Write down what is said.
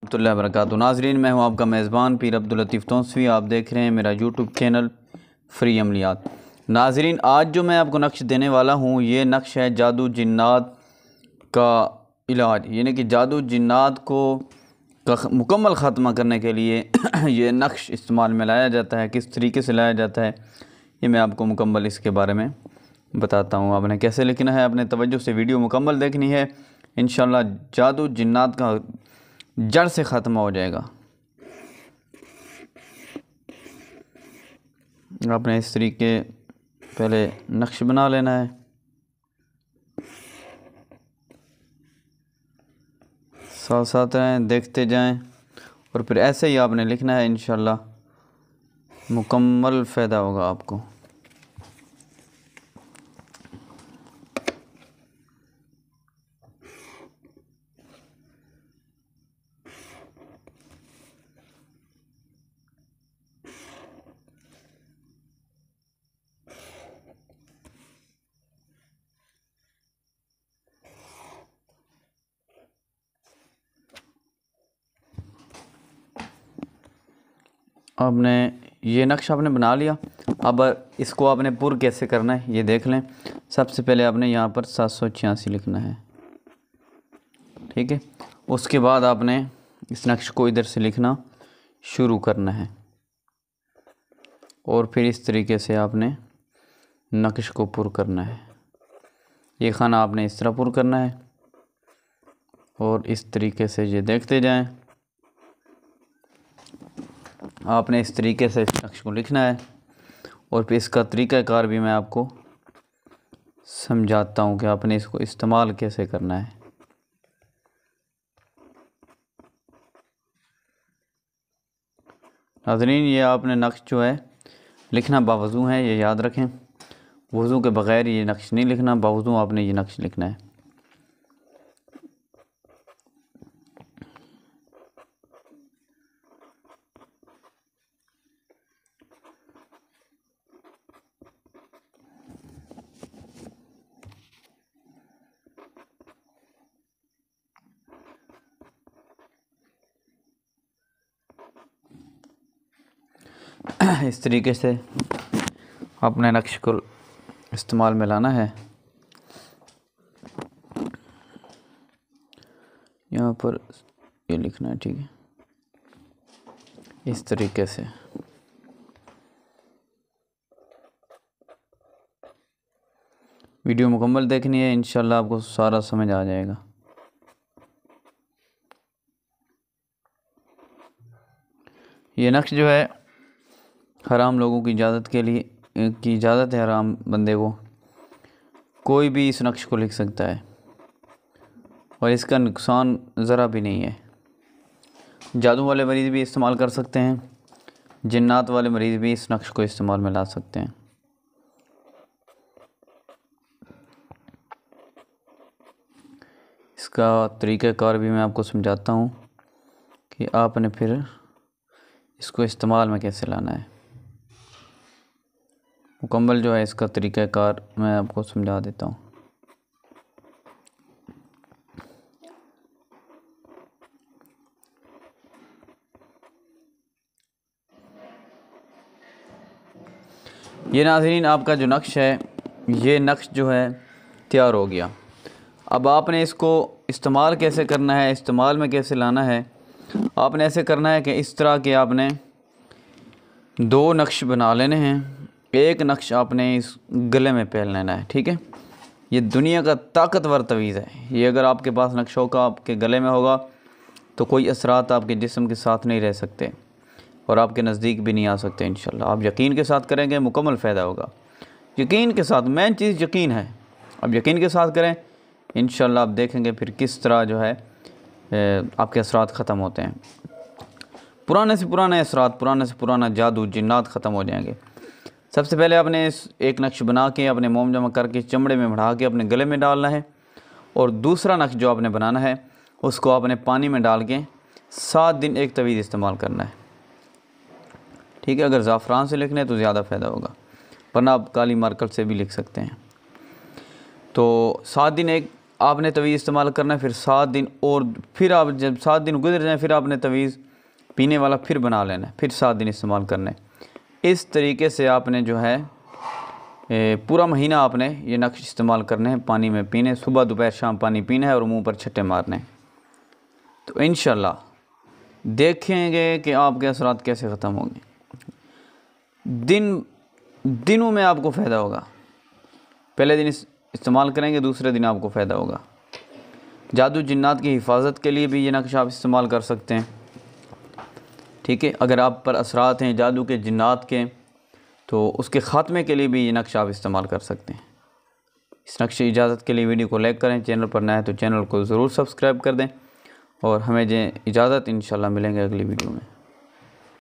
रहमतुल्लाहि व बरकातुहू। नाज़रीन, मैं हूं आपका मेज़बान पीर अब्दुल लतीफ़ तौंसवी। आप देख रहे हैं मेरा यूट्यूब चैनल फ्री अमलियात। नाज़रीन, आज जो मैं आपको नक्श देने वाला हूं, ये नक्श है जादू जिन्नात का इलाज, यानी कि जादू जिन्नात को मुकम्मल ख़त्म करने के लिए ये नक्श इस्तेमाल में लाया जाता है। किस तरीके से लाया जाता है ये मैं आपको मुकम्मल इसके बारे में बताता हूँ। आपने कैसे लिखना है, आपने तवज्जो से वीडियो मुकम्मल देखनी है। इंशाअल्लाह जादू जिन्नात का जड़ से ख़त्म हो जाएगा। आपने इस तरीके पहले नक्श बना लेना है। साथ साथ रहें, देखते जाएं, और फिर ऐसे ही आपने लिखना है। इंशाअल्लाह मुकम्मल फ़ायदा होगा आपको। आपने ये नक्शा आपने बना लिया। अब इसको आपने पुर कैसे करना है ये देख लें। सबसे पहले आपने यहाँ पर 786 लिखना है, ठीक है। उसके बाद आपने इस नक्श को इधर से लिखना शुरू करना है, और फिर इस तरीके से आपने नक्श को पुर करना है। ये खाना आपने इस तरह पुर करना है, और इस तरीके से ये देखते जाएं। आपने इस तरीके से इस नक्श को लिखना है, और फिर इसका तरीक़ाकार भी मैं आपको समझाता हूँ कि आपने इसको इस्तेमाल कैसे करना है। नाज़रीन, ये आपने नक्श जो है लिखना बावज़ू है, ये याद रखें। वज़ू के बग़ैर ये नक्श नहीं लिखना, बावज़ू आपने ये नक्श लिखना है। इस तरीके से अपने नक्श को इस्तेमाल में लाना है। यहाँ पर ये लिखना है, ठीक है, इस तरीके से। वीडियो मुकम्मल देखनी है, इंशाल्लाह आपको सारा समझ आ जाएगा। ये नक्श जो है हराम लोगों की इजाज़त के लिए की इजाज़त है। हराम बंदे को कोई भी इस नक्श को लिख सकता है, और इसका नुकसान ज़रा भी नहीं है। जादू वाले मरीज़ भी इस्तेमाल कर सकते हैं, जिन्नात वाले मरीज़ भी इस नक्श को इस्तेमाल में ला सकते हैं। इसका तरीक़ाकार भी मैं आपको समझाता हूँ कि आपने फिर इसको इस्तेमाल में कैसे लाना है। मुकम्मल जो है इसका तरीक़ाकार मैं आपको समझा देता हूँ। ये नाज़रीन आपका जो नक्श है, ये नक्श जो है तैयार हो गया। अब आपने इसको इस्तेमाल कैसे करना है, इस्तेमाल में कैसे लाना है। आपने ऐसे करना है कि इस तरह के आपने 2 नक्श बना लेने हैं। एक नक्श आपने इस गले में पहन लेना है, ठीक है। ये दुनिया का ताकतवर तवीज़ है। ये अगर आपके पास नक्शों का आपके गले में होगा तो कोई असरात आपके जिस्म के साथ नहीं रह सकते, और आपके नज़दीक भी नहीं आ सकते। इंशाल्लाह आप यकीन के साथ करेंगे, मुकम्मल फ़ायदा होगा। यकीन के साथ, मेन चीज़ यकीन है। अब यकीन के साथ करें, इंशाल्लाह आप देखेंगे फिर किस तरह जो है आपके असरात ख़त्म होते हैं। पुराने से पुराने असरात, पुराने से पुराना जादू जिन्नात ख़त्म हो जाएंगे। सबसे पहले आपने इस एक नक्श बना के अपने मोम जमा करके चमड़े में बढ़ा के अपने गले में डालना है, और दूसरा नक्श जो आपने बनाना है उसको आपने पानी में डाल के 7 दिन एक तवीज़ इस्तेमाल करना है, ठीक है। अगर ज़ाफ़रान से लिखना है तो ज़्यादा फ़ायदा होगा, वरना आप काली मार्कर से भी लिख सकते हैं। तो 7 दिन एक आपने तवीज़ इस्तेमाल करना है, फिर 7 दिन, और फिर आप जब 7 दिन गुजर जाएँ फिर आपने तवीज़ पीने वाला फिर बना लेना है, फिर 7 दिन इस्तेमाल करना है। इस तरीके से आपने जो है पूरा महीना आपने ये नक्श इस्तेमाल करने हैं, पानी में पीने, सुबह दोपहर शाम पानी पीना है और मुंह पर छट्टे मारने हैं। तो इंशाल्लाह देखेंगे कि आपके असरात कैसे ख़त्म होंगे। दिनों में आपको फ़ायदा होगा। पहले दिन इस्तेमाल करेंगे, दूसरे दिन आपको फ़ायदा होगा। जादू जिन्नात की हिफाजत के लिए भी ये नक्श आप इस्तेमाल कर सकते हैं, ठीक है। अगर आप पर असरात हैं जादू के, जिन्नात के, तो उसके ख़ात्मे के लिए भी ये नक्श आप इस्तेमाल कर सकते हैं। इस नक्श इजाज़त के लिए वीडियो को लाइक करें, चैनल पर नया है तो चैनल को ज़रूर सब्सक्राइब कर दें, और हमें इजाज़त, इंशाल्लाह मिलेंगे अगली वीडियो में।